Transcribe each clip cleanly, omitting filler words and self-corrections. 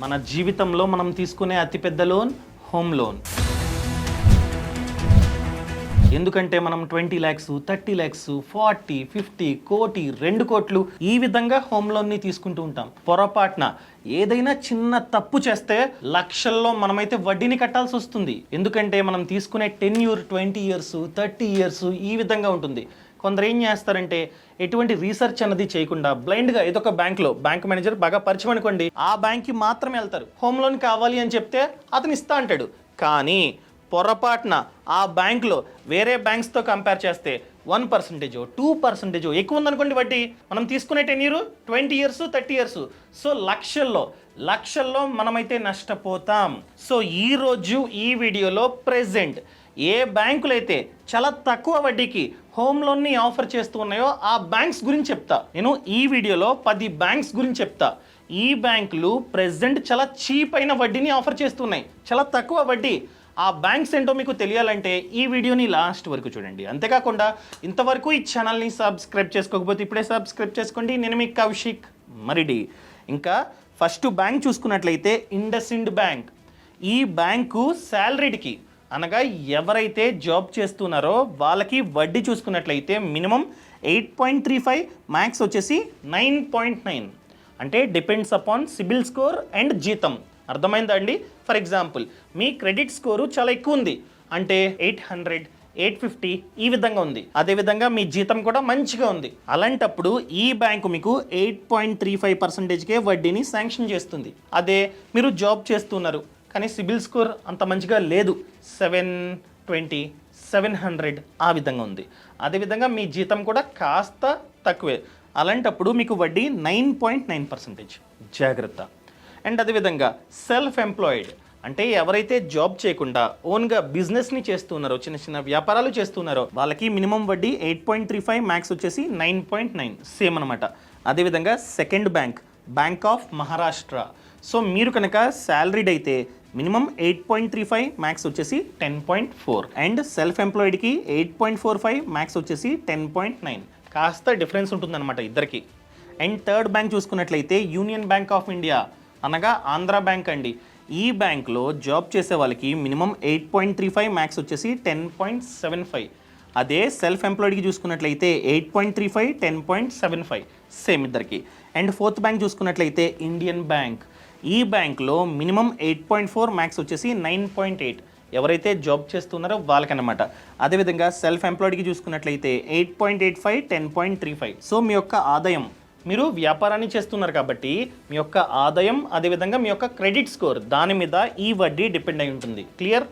మన జీవితంలో మనం తీసుకునే అతిపెద్ద లోన్ హోమ్ లోన్. ఎందుకంటే మనం 20 lakhs 30 lakhs 40 50 కోటి 2 కోట్లు ఈ విధంగా హోమ్ లోన్ని తీసుకుంటూ ఉంటాం. పొరపాటున ఏదైనా చిన్న తప్పు చేస్తే లక్షల్లో మనమైతే వడ్డీని కట్టాల్సి వస్తుంది. ఎందుకంటే మనం తీసుకునే టెన్యూర్ 20 years 30 years ఈ విధంగా ఉంటుంది. కొందరు ఏం చేస్తారంటే ఎటువంటి రీసెర్చ్ అన్నది చేయకుండా బ్లైండ్గా ఏదో ఒక బ్యాంక్లో బ్యాంక్ మేనేజర్ బాగా పరిచయం అనుకోండి, ఆ బ్యాంక్కి మాత్రమే వెళ్తారు. హోమ్ లోన్ కావాలి అని చెప్తే అతను ఇస్తా అంటాడు. కానీ పొరపాటున ఆ బ్యాంక్లో వేరే బ్యాంక్స్తో కంపేర్ చేస్తే 1% 2% ఎక్కువ ఉందనుకోండి వడ్డీ. మనం తీసుకునే టెన్యూర్ 20 years 30 years. సో లక్షల్లో మనమైతే నష్టపోతాం. సో ఈరోజు ఈ వీడియోలో ప్రెజెంట్ ఏ బ్యాంకులు అయితే చాలా తక్కువ వడ్డీకి హోమ్ లోన్ని ఆఫర్ చేస్తూ ఉన్నాయో ఆ బ్యాంక్స్ గురించి చెప్తా. నేను ఈ వీడియోలో 10 బ్యాంక్స్ గురించి చెప్తా. ఈ బ్యాంకులు ప్రెజెంట్ చాలా చీప్ అయిన వడ్డీని ఆఫర్ చేస్తున్నాయి, చాలా తక్కువ వడ్డీ. ఆ బ్యాంక్స్ ఏంటో మీకు తెలియాలంటే ఈ వీడియోని లాస్ట్ వరకు చూడండి. అంతేకాకుండా ఇంతవరకు ఈ ఛానల్ని సబ్స్క్రైబ్ చేసుకోకపోతే ఇప్పుడే సబ్స్క్రైబ్ చేసుకోండి. నేను మీ కౌశిక్ మరిడి. ఇంకా ఫస్ట్ బ్యాంక్ చూసుకున్నట్లయితే ఇండస్ఇండ్ బ్యాంక్. ఈ బ్యాంకు శాలరీడ్కి అనగా ఎవరైతే జాబ్ చేస్తున్నారో వాళ్ళకి వడ్డీ చూసుకున్నట్లయితే మినిమం 8.35, మ్యాక్స్ వచ్చేసి 9.9. అంటే depends upon CIBIL score and జీతం. అర్థమైందా అండి? For example me credit score చాలా ఎక్కువ ఉంది అంటే 800 850 ఈ విధంగా ఉంది. అదేవిధంగా మీ జీతం కూడా మంచిగా ఉంది. అలాంటప్పుడు ఈ బ్యాంకు మీకు 8.35%కే వడ్డీని శాంక్షన్ చేస్తుంది. అదే మీరు జాబ్ చేస్తున్నారు కానీ సిబిల్ స్కోర్ అంత మంచిగా లేదు, 720 700 ఆ విధంగా ఉంది. అదేవిధంగా మీ జీతం కూడా కాస్త తక్కువే. అలాంటప్పుడు మీకు వడ్డీ 9.9%. జాగ్రత్త. అండ్ అదేవిధంగా సెల్ఫ్ ఎంప్లాయిడ్ అంటే ఎవరైతే జాబ్ చేయకుండా ఓన్గా బిజినెస్ని చేస్తున్నారో, చిన్న చిన్న వ్యాపారాలు చేస్తున్నారో వాళ్ళకి మినిమం వడ్డీ 8.35, మ్యాక్స్ వచ్చేసి 9.9 సేమ్ అనమాట. అదేవిధంగా second bank of Maharashtra. So మీరు కనుక శాలరీడ్ అయితే మినిమం 8.35, మ్యాక్స్ వచ్చేసి 10.4. అండ్ సెల్ఫ్ ఎంప్లాయిడ్కి 8.45, మ్యాక్స్ వచ్చేసి 10.9. కాస్త డిఫరెన్స్ ఉంటుందన్నమాట ఇద్దరికి. అండ్ థర్డ్ బ్యాంక్ చూసుకున్నట్లయితే యూనియన్ బ్యాంక్ ఆఫ్ ఇండియా అనగా ఆంధ్ర బ్యాంక్ అండి. ఈ బ్యాంక్లో జాబ్ చేసే వాళ్ళకి మినిమం 8.35, మ్యాక్స్ వచ్చేసి 10.75. అదే సెల్ఫ్ ఎంప్లాయిడ్కి చూసుకున్నట్లయితే 8.35 10.75 సేమ్ ఇద్దరికి. అండ్ ఫోర్త్ బ్యాంక్ చూసుకున్నట్లయితే ఇండియన్ బ్యాంక్. ఈ బ్యాంక్లో మినిమం 8.4, మ్యాక్స్ వచ్చేసి 9.8. ఎవరైతే జాబ్ చేస్తున్నారో వాళ్ళకనమాట. అదేవిధంగా సెల్ఫ్ ఎంప్లాయిడ్కి చూసుకున్నట్లయితే 8.85 10.35. సో మీ యొక్క ఆదాయం, మీరు వ్యాపారాన్ని చేస్తున్నారు కాబట్టి మీ యొక్క ఆదాయం అదేవిధంగా మీ యొక్క క్రెడిట్ స్కోర్ దాని మీద ఈ వడ్డీ డిపెండ్ అయి ఉంటుంది. క్లియర్?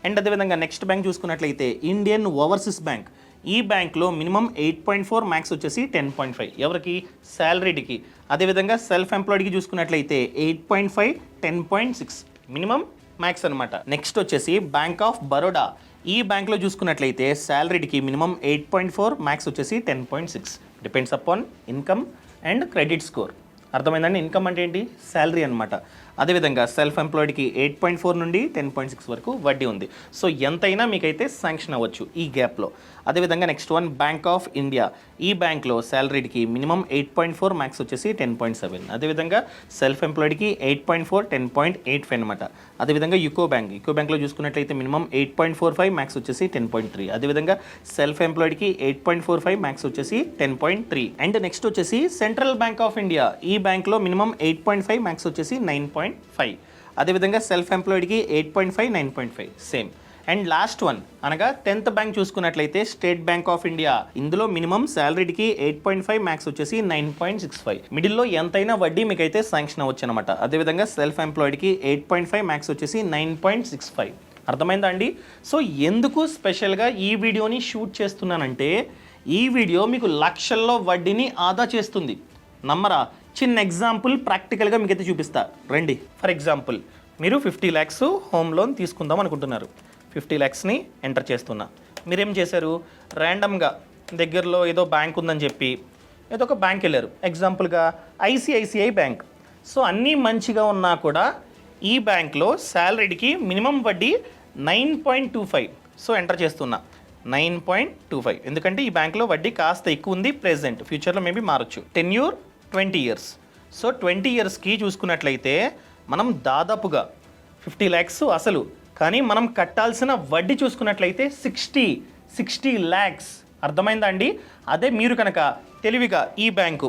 అండ్ అదేవిధంగా నెక్స్ట్ బ్యాంక్ చూసుకున్నట్లయితే ఇండియన్ ఓవర్సీస్ బ్యాంక్. ఈ బ్యాంక్లో మినిమం 8.4, మ్యాక్స్ వచ్చేసి 10.5. ఎవరికి? శాలరీడ్కి. అదేవిధంగా సెల్ఫ్ ఎంప్లాయిడ్కి చూసుకున్నట్లయితే 8.5 10.6 మినిమం మ్యాక్స్ అనమాట. నెక్స్ట్ వచ్చేసి బ్యాంక్ ఆఫ్ బరోడా. ఈ బ్యాంక్లో చూసుకున్నట్లయితే శాలరీడ్కి మినిమం 8.4, మ్యాక్స్ వచ్చేసి 10.6. Depends upon income and credit score. అర్థమైందండి? ఇన్కమ్ అంటే ఏంటి? శాలరీ అనమాట. అదేవిధంగా సెల్ఫ్ ఎంప్లాయిడ్కి 8.4 నుండి 10.6 వరకు వడ్డీ ఉంది. సో ఎంతైనా మీకైతే శాంక్షన్ అవ్వచ్చు ఈ గ్యాప్లో. అదేవిధంగా next one bank of India. ఈ బ్యాంక్లో శాలరీడ్కి మినిమం 8.4, మ్యాక్స్ వచ్చేసి 10.7. అదేవిధంగా సెల్ఫ్ ఎంప్లాయిడ్కి 8.4 10.85 అనమాట. అదేవిధంగా యూకో బ్యాంక్లో చూసుకున్నట్లయితే మినిమం 8.45, మ్యాక్స్ వచ్చేసి 10.3. అదేవిధంగా సెల్ఫ్ ఎంప్లాయిడ్కి 8.45, మ్యాక్స్ వచ్చేసి 10.3. అండ్ నెక్స్ట్ వచ్చేసి సెంట్రల్ బ్యాంక్ ఆఫ్ ఇండియా. ఈ బ్యాంక్లో మినిమం 8.5, మ్యాక్స్ వచ్చేసి 9.5. అదేవిధంగా సెల్ఫ్ ఎంప్లాయిడ్కి 8.5 9.5 సేమ్. అండ్ లాస్ట్ వన్ అనగా 10th బ్యాంక్ చూసుకున్నట్లయితే స్టేట్ బ్యాంక్ ఆఫ్ ఇండియా. ఇందులో మినిమం శాలరీడ్కి 8.5, మ్యాక్స్ వచ్చేసి 9.65. మిడిల్లో ఎంతైనా వడ్డీ మీకైతే శాంక్షన్ అవ్వచ్చు అనమాట. అదేవిధంగా సెల్ఫ్ ఎంప్లాయిడ్కి 8.5, మ్యాక్స్ వచ్చేసి 9.65. అర్థమైందా అండి? సో ఎందుకు స్పెషల్గా ఈ వీడియోని షూట్ చేస్తున్నానంటే ఈ వీడియో మీకు లక్షల్లో వడ్డీని ఆదా చేస్తుంది. నమ్మరా? చిన్న ఎగ్జాంపుల్ ప్రాక్టికల్గా మీకైతే చూపిస్తా రండి. ఫర్ ఎగ్జాంపుల్ మీరు 50 lakhs హోమ్ లోన్ తీసుకుందాం అనుకుంటున్నారు. 50 lakhsని ఎంటర్ చేస్తున్నా. మీరేం చేశారు? ర్యాండమ్గా దగ్గరలో ఏదో బ్యాంక్ ఉందని చెప్పి ఏదో ఒక బ్యాంక్ వెళ్ళారు. ఎగ్జాంపుల్గా ఐసిఐసిఐ బ్యాంక్. సో అన్నీ మంచిగా ఉన్నా కూడా ఈ బ్యాంక్లో శాలరీడ్కి మినిమం వడ్డీ 9.25. సో ఎంటర్ చేస్తున్నా 9.25. ఎందుకంటే ఈ బ్యాంక్లో వడ్డీ కాస్త ఎక్కువ ఉంది ప్రెజెంట్, ఫ్యూచర్లో మేబీ మారచ్చు. Tenure 20 years. సో 20 yearsకి చూసుకున్నట్లయితే మనం దాదాపుగా 50 lakhs అసలు, కానీ మనం కట్టాల్సిన వడ్డీ చూసుకున్నట్లయితే 60 lakhs. అర్థమైందా అండి? అదే మీరు కనుక తెలివిగా ఈ బ్యాంకు,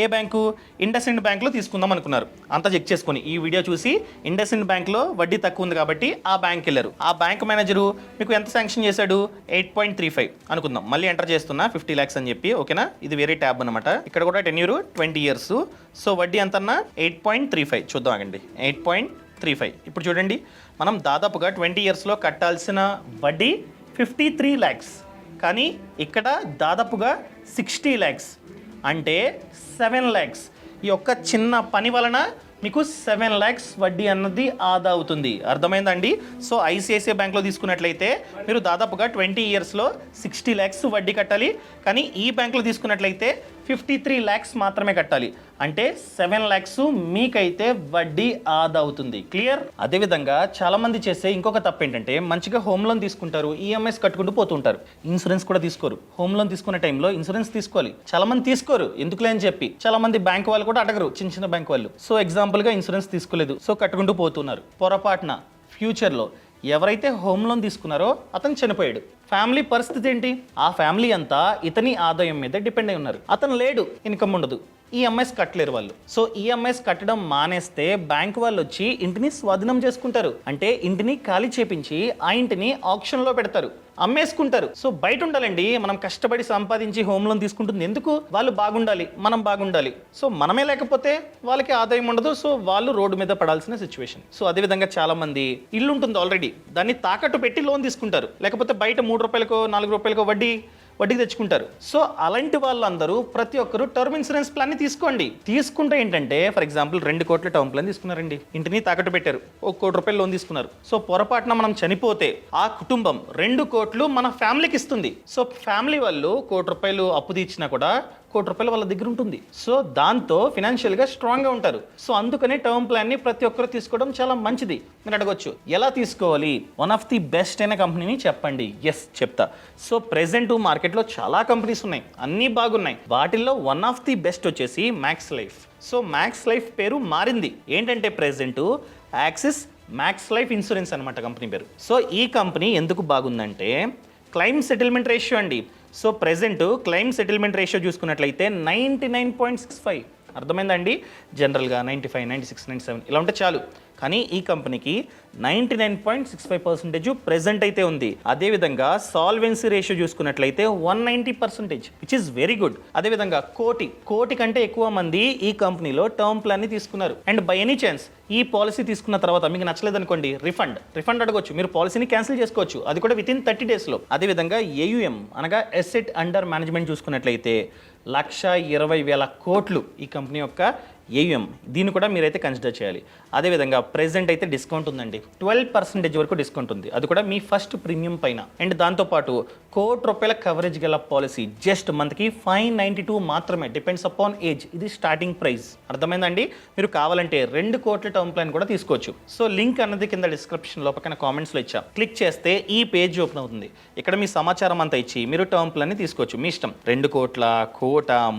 ఏ బ్యాంకు, ఇండస్ఇండ్ బ్యాంక్లో తీసుకుందాం అనుకున్నారు. అంతా చెక్ చేసుకొని ఈ వీడియో చూసి ఇండస్ఇండ్ బ్యాంక్లో వడ్డీ తక్కువ ఉంది కాబట్టి ఆ బ్యాంక్ వెళ్ళారు. ఆ బ్యాంక్ మేనేజరు మీకు ఎంత శాంక్షన్ చేశాడు? 8.35 అనుకుందాం. మళ్ళీ ఎంటర్ చేస్తున్నా 50 lakhs అని చెప్పి, ఓకేనా? ఇది వేరే ట్యాబ్ అనమాట. ఇక్కడ కూడా టెన్యూర్ 20 years. సో వడ్డీ ఎంతన్నా? 8.35. చూద్దాం ఆగండి. 8.35. ఇప్పుడు చూడండి, మనం దాదాపుగా 20 yearsలో కట్టాల్సిన వడ్డీ 53 lakhs, కానీ ఇక్కడ దాదాపుగా 60 lakhs అంటే 7 lakhs. ఈ యొక్క చిన్న పని వలన మీకు 7 lakhs వడ్డీ అన్నది ఆదా అవుతుంది. అర్థమైందండి? సో ఐసిఐసిఐ బ్యాంక్లో తీసుకున్నట్లయితే మీరు దాదాపుగా 20 yearsలో 60 lakhs వడ్డీ కట్టాలి, కానీ ఈ బ్యాంక్లో తీసుకున్నట్లయితే 53 lakhs మాత్రమే కట్టాలి. అంటే 7 lakhs మీకైతే వడ్డీ ఆదా అవుతుంది. క్లియర్? అదేవిధంగా చాలామంది చేసే ఇంకొక తప్పు ఏంటంటే, మంచిగా హోమ్ లోన్ తీసుకుంటారు, ఈఎంఐస్ కట్టుకుంటూ పోతుంటారు, ఇన్సూరెన్స్ కూడా తీసుకోరు. హోమ్ లోన్ తీసుకునే టైంలో ఇన్సూరెన్స్ తీసుకోవాలి. చాలా మంది తీసుకోరు, ఎందుకులే అని చెప్పి. చాలా మంది బ్యాంక్ వాళ్ళు కూడా అడగరు, చిన్న చిన్న బ్యాంక్ వాళ్ళు. సో ఎగ్జాంపుల్గా ఇన్సూరెన్స్ తీసుకోలేదు, సో కట్టుకుంటూ పోతున్నారు. పొరపాటున ఫ్యూచర్లో ఎవరైతే హోమ్ లోన్ తీసుకున్నారో అతను చనిపోయాడు. ఫ్యామిలీ పరిస్థితి ఏంటి? ఆ ఫ్యామిలీ అంతా ఇతని ఆదాయం మీద డిపెండ్ అయి ఉన్నారు. అతను లేడు, ఇన్కమ్ ఉండదు, ఈఎంఐస్ కట్టలేరు వాళ్ళు. సో ఈఎంఐస్ కట్టడం మానేస్తే బ్యాంక్ వాళ్ళు వచ్చి ఇంటిని స్వాధీనం చేసుకుంటారు. అంటే ఇంటిని ఖాళీ చేపించి ఆ ఇంటిని ఆప్షన్లో పెడతారు, అమ్మేసుకుంటారు. సో బయట ఉండాలండి, మనం కష్టపడి సంపాదించి హోమ్ లోన్ తీసుకుంటుంది ఎందుకు? వాళ్ళు బాగుండాలి, మనం బాగుండాలి. సో మనమే లేకపోతే వాళ్ళకి ఆదాయం ఉండదు, సో వాళ్ళు రోడ్డు మీద పడాల్సిన సిచ్యువేషన్. సో అదేవిధంగా చాలా మంది ఇల్లు ఉంటుంది ఆల్రెడీ, దాన్ని తాకట్టు పెట్టి లోన్ తీసుకుంటారు, లేకపోతే బయట 3 రూపాయలకో 4 రూపాయలకో వడ్డీకి తెచ్చుకుంటారు. సో అలాంటి వాళ్ళందరూ ప్రతి ఒక్కరు టర్మ్ ఇన్సూరెన్స్ ప్లాన్ని తీసుకోండి. తీసుకుంటే ఏంటంటే, ఫర్ ఎగ్జాంపుల్ 2 కోట్ల టర్మ్ ప్లాన్ తీసుకున్నారండి, ఇంటిని తాకట్టు పెట్టారు, 1 కోటి రూపాయలు లోన్ తీసుకున్నారు. సో పొరపాటున మనం చనిపోతే ఆ కుటుంబం 2 కోట్లు మన ఫ్యామిలీకి ఇస్తుంది. సో ఫ్యామిలీ వాళ్ళు 1 కోటి రూపాయలు అప్పు తీర్చినా కూడా 1 కోటి రూపాయలు వాళ్ళ దగ్గర ఉంటుంది. సో దాంతో ఫినాన్షియల్గా స్ట్రాంగ్గా ఉంటారు. సో అందుకనే టర్మ్ ప్లాన్ని ప్రతి ఒక్కరు తీసుకోవడం చాలా మంచిది. మీరు అడగొచ్చు, ఎలా తీసుకోవాలి? వన్ ఆఫ్ ది బెస్ట్ అయిన కంపెనీని చెప్పండి. ఎస్, చెప్తా. సో ప్రెసెంట్ మార్కెట్లో చాలా కంపెనీస్ ఉన్నాయి, అన్నీ బాగున్నాయి. వాటిల్లో వన్ ఆఫ్ ది బెస్ట్ వచ్చేసి max life. So max life పేరు మారింది. ఏంటంటే present axis max life insurance అనమాట కంపెనీ పేరు. సో ఈ కంపెనీ ఎందుకు బాగుందంటే క్లైమ్ సెటిల్మెంట్ రేషియో అండి. So present claim settlement ratio చూసుకున్నట్లయితే 99.65. అర్థమైందండి? జనరల్గా 95, 96, 97 ఇలా ఉంటే చాలు, కానీ ఈ కంపెనీకి 99.65% ప్రెజెంట్ అయితే ఉంది. అదేవిధంగా సాల్వెన్సీ రేషియో చూసుకున్నట్లయితే 190%, విచ్ ఇస్ వెరీ గుడ్. అదేవిధంగా కోటి కంటే ఎక్కువ మంది ఈ కంపెనీలో టర్మ్ ప్లాన్ని తీసుకున్నారు. అండ్ బై ఎనీ ఛాన్స్ ఈ పాలసీ తీసుకున్న తర్వాత మీకు నచ్చలేదు అనుకోండి, రిఫండ్ అడగొచ్చు, మీరు పాలసీని క్యాన్సిల్ చేసుకోవచ్చు, అది కూడా విత్ ఇన్ 30 daysలో. అదేవిధంగా ఏయుఎం అనగా ఎసెట్ అండర్ మేనేజ్మెంట్ చూసుకున్నట్లయితే 1,20,000 కోట్లు ఈ కంపెనీ యొక్క ఏయుఎం. దీన్ని కూడా మీరైతే కన్సిడర్ చేయాలి. అదేవిధంగా ప్రెజెంట్ అయితే డిస్కౌంట్ ఉందండి, 12% వరకు డిస్కౌంట్ ఉంది, అది కూడా మీ ఫస్ట్ ప్రీమియం పైన. అండ్ దాంతోపాటు 1 కోటి రూపాయల కవరేజ్ గల పాలసీ జస్ట్ మంత్కి 592 మాత్రమే, డిపెండ్స్ అపాన్ ఏజ్. ఇది స్టార్టింగ్ ప్రైస్. అర్థమైందండి? మీరు కావాలంటే 2 కోట్ల టర్మ్ ప్లాన్ కూడా తీసుకోవచ్చు. సో లింక్ అన్నది కింద డిస్క్రిప్షన్లో పక్కన కామెంట్స్లో ఇచ్చా, క్లిక్ చేస్తే ఈ పేజ్ ఓపెన్ అవుతుంది. ఇక్కడ మీ సమాచారం అంతా ఇచ్చి మీరు టర్మ్ ప్లాన్ని తీసుకోవచ్చు, మీ ఇష్టం. 2 కోట్ల,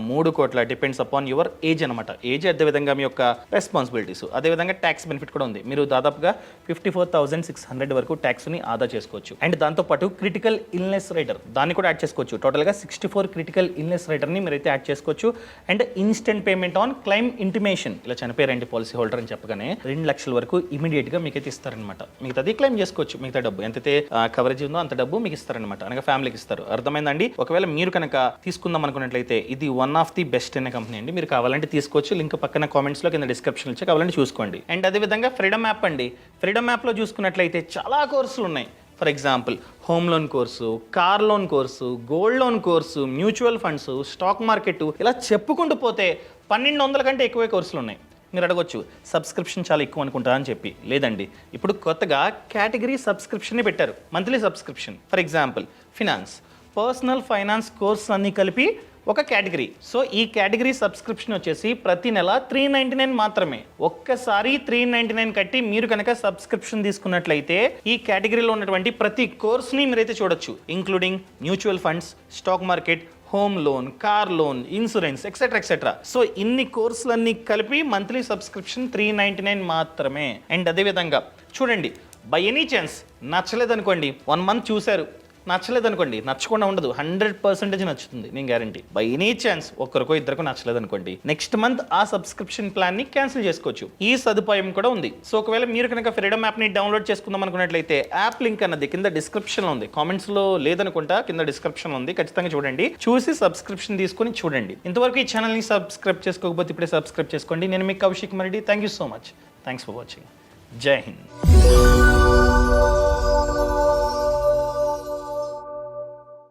3 కోట్ల, డిపెండ్స్ అపాన్ యువర్ ఏజ్ అనమాట. ఏజ్ అదేవిధంగా మీ యొక్క రెస్పాన్సిబిలిటీస్, అదేవిధంగా ట్యాక్స్ బెనిఫిట్ కూడా ఉంది. మీరు దాదాపుగా 54,600 వరకు ట్యాక్స్ని ఆదా చేసుకోవచ్చు. అండ్ దాంతోపాటు క్రిటికల్ ఇల్నెస్ రైటర్ దాన్ని కూడా యాడ్ చేసుకోవచ్చు. టోటల్గా 64 క్రిటికల్ ఇల్నెస్ రైటర్ని మీరైతే యాడ్ చేసుకోవచ్చు. And instant payment on claim intimation, ఇలా చనిపోయారండి పాలసీ హోల్డర్ అని చెప్పగానే 2 లక్షల వరకు ఇమీడియట్గా మీకైతే ఇస్తారనమాట. మిగతాది క్లైమ్ చేసుకోవచ్చు, మిగతా డబ్బు ఎంతైతే కవరేజ్ ఉందో అంత డబ్బు మీకు ఇస్తారనమాట, అనగా ఫ్యామిలీకి ఇస్తారు. అర్థమైందండి? ఒకవేళ మీరు కనుక తీసుకుందాం అనుకున్నట్లయితే ఇది వన్ ఆఫ్ ది బెస్ట్ అయిన కంపెనీ అండి. మీరు కావాలంటే తీసుకోవచ్చు, లింక్ పక్కన కామెంట్స్లో కింద డిస్క్రిప్షన్ ఇచ్చి కావాలంటే చూసుకోండి. అండ్ అదేవిధంగా ఫ్రీడమ్ యాప్ అండి. ఫ్రీడమ్ యాప్లో చూసుకున్నట్లయితే చాలా కోర్సులు ఉన్నాయి. For example home loan course, car loan course, gold loan course, mutual funds, stock market, ఇలా చెప్పుకుంటూ పోతే 1200 కంటే ఎక్కువే కోర్సులు ఉన్నాయి. మీరు అడగొచ్చు, సబ్స్క్రిప్షన్ చాలా ఎక్కువ అనుకుంటా అని చెప్పి. లేదండి, ఇప్పుడు కొత్తగా కేటగిరీ సబ్స్క్రిప్షన్ని పెట్టారు, monthly subscription. For example finance, personal finance course అన్ని కలిపి ఒక కేటగిరీ. సో ఈ కేటగిరీ సబ్స్క్రిప్షన్ వచ్చేసి ప్రతి నెల 399 మాత్రమే. ఒక్కసారి 399 కట్టి మీరు కనుక సబ్స్క్రిప్షన్ తీసుకున్నట్లయితే ఈ కేటగిరీలో ఉన్నటువంటి ప్రతి కోర్స్ని మీరైతే చూడొచ్చు, including mutual funds, stock market, home loan, car loan, insurance etcetera. So ఇన్ని కోర్సులన్నీ కలిపి మంత్లీ సబ్స్క్రిప్షన్ $399 మాత్రమే. అండ్ అదేవిధంగా చూడండి, బై ఎనీ ఛాన్స్ నచ్చలేదనుకోండి, 1 month చూశారు, నచ్చలేదనుకోండి, నచ్చకుండా ఉండదు, 100% నచ్చుతుంది, నేను గ్యారంటీ. బై ఎనీ ఛాన్స్ ఒక్కరికో ఇద్దరికో నచ్చలేదనుకోండి, నెక్స్ట్ మంత్ ఆ సబ్స్క్రిప్షన్ ప్లాన్ని క్యాన్సిల్ చేసుకోవచ్చు. ఈ సదుపాయం కూడా ఉంది. సో ఒకవేళ మీరు కనుక ఫ్రీడమ్ యాప్ని డౌన్లోడ్ చేసుకుందాం అనుకున్నట్లయితే యాప్ లింక్ అన్నది కింద డిస్క్రిప్షన్లో ఉంది. కామెంట్స్లో లేదనుకుంటా, కింద డిస్క్రిప్షన్లో ఉంది, ఖచ్చితంగా చూడండి. చూసి సబ్స్క్రిప్షన్ తీసుకొని చూడండి. ఇంతవరకు ఈ ఛానల్ని సబ్స్క్రైబ్ చేసుకోకపోతే ఇప్పుడే సబ్స్క్రైబ్ చేసుకోండి. నేను మీ Kaushik Mareddy. Thank you so much. Thanks for watching. జై హింద్.